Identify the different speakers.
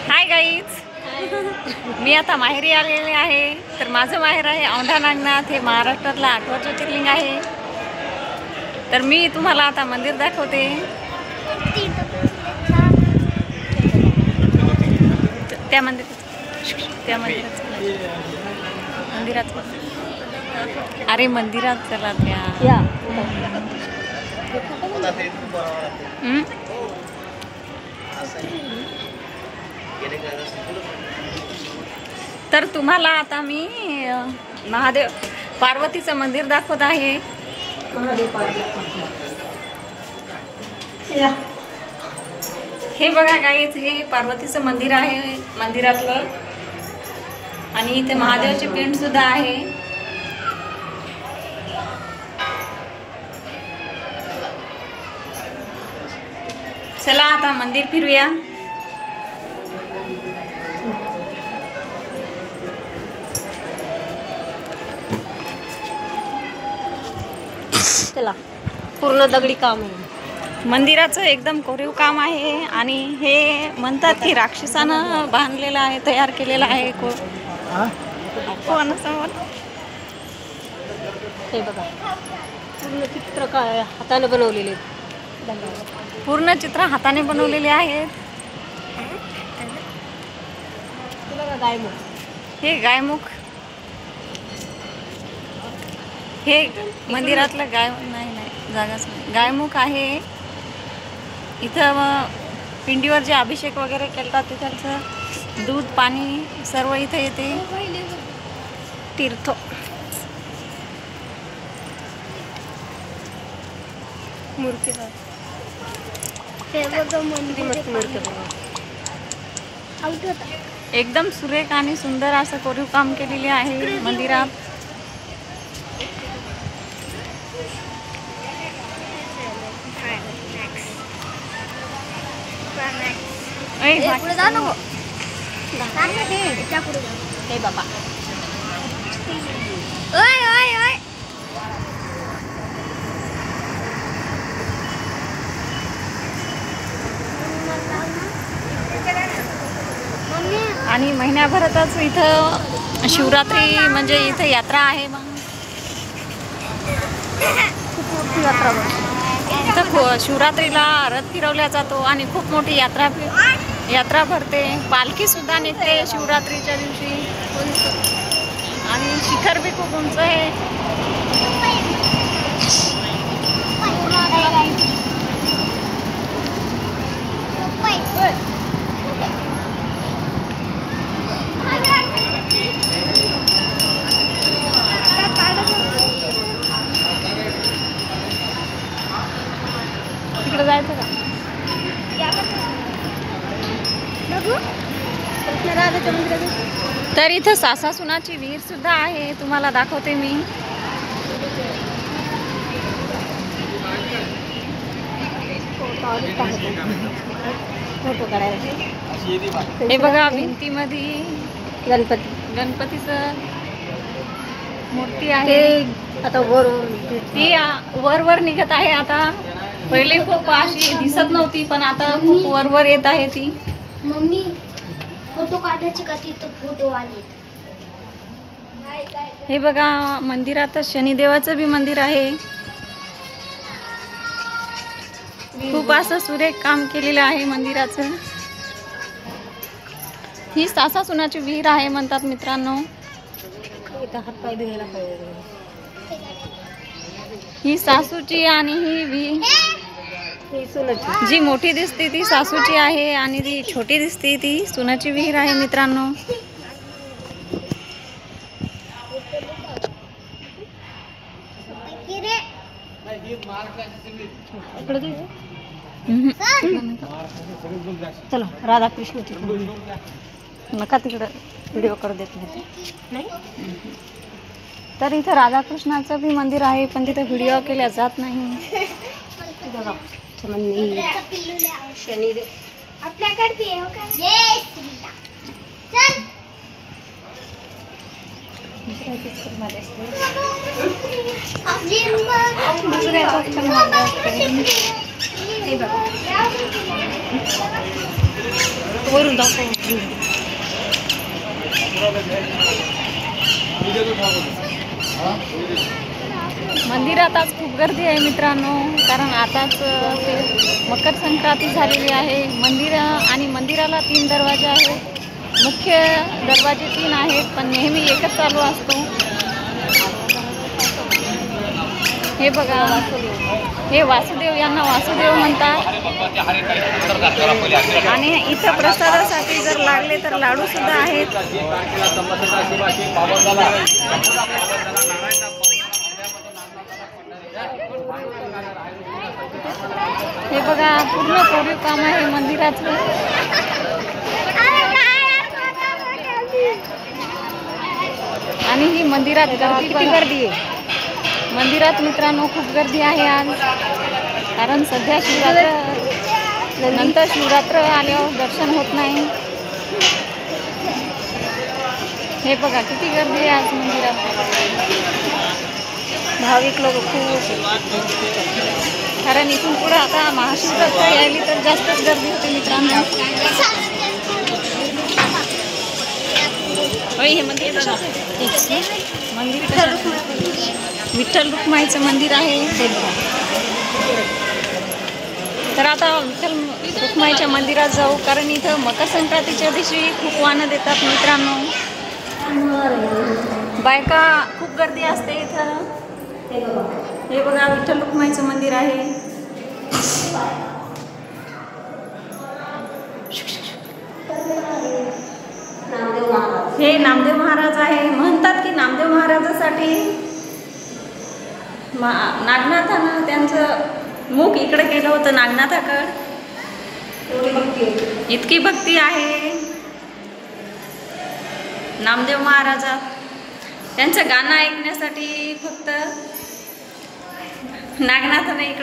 Speaker 1: Hi guys, मी आता माहेरी आलेले आहे. तर माझं माहेर आहे औंढा नागनाथ. हे महाराष्ट्रातला 8वं ज्योतिर्लिंग आहे. तर मी तुम्हाला आता मंदिर दाखवते. त्या मंदिरात अरे मंदिरात चला त्या. तर तुम्हाला आता मी महादेव पार्वतीचं मंदिर दाखवत आहे. हे बघा गाईज, हे पार्वतीचं मंदिर आहे मंदिरातलं. आणि इथे महादेवाची पिंड सुद्धा आहे. चला आता मंदिर फिरूया.
Speaker 2: चला, पूर्ण दगडी काम आहे.
Speaker 1: मंदिराचं एकदम कोरीव काम आहे. आणि हे म्हणतात की राक्षसानं बांधलेलं आहे, तयार केलेलं आहे. कोणासमोर
Speaker 2: हे बघा, पूर्ण चित्र काय हाताने बनवलेले.
Speaker 1: पूर्ण चित्र हाताने बनवलेले आहेत.
Speaker 2: गायमुख,
Speaker 1: हे गायमुख, हे मंदिरातलं नाही जागाच नाही, गायमुख आहे. इथं पिंडीवर जे अभिषेक वगैरे केलतात तिथलचं दूध पाणी सर्व इथे येते. तीर्थ मूर्ती एकदम सुरेख आणि सुंदर असं कोरीव काम केलेले आहे मंदिरात.
Speaker 2: हे बाबा,
Speaker 1: आणि महिन्याभरातच इथं शिवरात्री म्हणजे इथं यात्रा आहे. मग
Speaker 2: खूप मोठी यात्रा भरते.
Speaker 1: इथं शिवरात्रीला रथ फिरवला जातो आणि खूप मोठी यात्रा भरते. पालखी सुद्धा निघते शिवरात्रीच्या दिवशी. आणि शिखर बी खूप उंच आहे. तिकडे जायचं का? तर इथं सासासुनाची विहीर सुद्धा आहे, तुम्हाला दाखवते मी. हे बघा, भिंतीमध्ये गणपतीचं मूर्ती आहे.
Speaker 2: आता
Speaker 1: ती वर निघत आहे. आता पहिले खूप अशी दिसत नव्हती, पण आता खूप वर येत आहे ती.
Speaker 3: मम्मी फोटो काढायचे का? तिथं फोटो आले.
Speaker 1: हे बघा, मंदिरात शनिदेवाचं बी मंदिर आहे. खूप असं सुरेख काम केलेलं आहे मंदिराचं. ही सासासुनाची विहीर आहे म्हणतात मित्रांनो. ही सासूची आणि ही विहीर जी मोठी दिसते ती सासूची आहे आणि ती छोटी दिसते ती सुनाची विहीर आहे मित्रांनो.
Speaker 2: चला, राधाकृष्ण
Speaker 1: नका तिकडं व्हिडिओ करू देत नाही. तर इथं राधाकृष्णाचं बी मंदिर आहे, पण तिथं व्हिडिओ केल्या जात नाही.
Speaker 2: बघा, शनिदेव
Speaker 3: आपल्याकडे
Speaker 1: हे बघा,
Speaker 2: वरून दाखव.
Speaker 1: मंदिरात आज खूप गर्दी आहे मित्रांनो, कारण आताच ते मकर संक्रांती झालेली आहे. मंदिराला 3 दरवाजे आहेत. मुख्य दरवाजे 3 आहेत, पण नेहमी एकच चालू असतो. हे बघा, हे वासुदेव, यांना वासुदेव म्हणतात. आणि इथं प्रसादासाठी जर लागले तर लाडू सुद्धा आहेत. हे बघा, पूर्ण कोरीव काम आहे मंदिराचं. आणि ही मंदिरात गर्दी, किती गर्दी आहे मंदिरात मित्रांनो, खूप गर्दी आहे आज. कारण सध्या शिवरात्र, नंतर शिवरात्र आल्यावर दर्शन होत नाही. हे बघा किती गर्दी आहे आज मंदिरात. भाविक लोक खूप, कारण इथून पुढे आता महाशिवरात्र यायली तर जास्तच गर्दी होते मित्रांनो. हे मंदिर विठ्ठल रुक्माईचं मंदिर आहे. तर आता विठ्ठल रुक्माईच्या मंदिरात जाऊ, कारण इथं मकर संक्रांतीच्या दिवशी खूप वाहनं देतात मित्रांनो. बायका खूप गर्दी असते इथं. हे बघा, विठ्ठल रुक्माईचं मंदिर आहे. हे नामदेव महाराज आहे. म्हणतात की नामदेव महाराजासाठी नागनाथानं त्यांचं मुख इकडे केलं होतं, नागनाथाकडं. इतकी भक्ती आहे नामदेव महाराजात. त्यांचं गाणं ऐकण्यासाठी फक्त नागनाथानं इकडं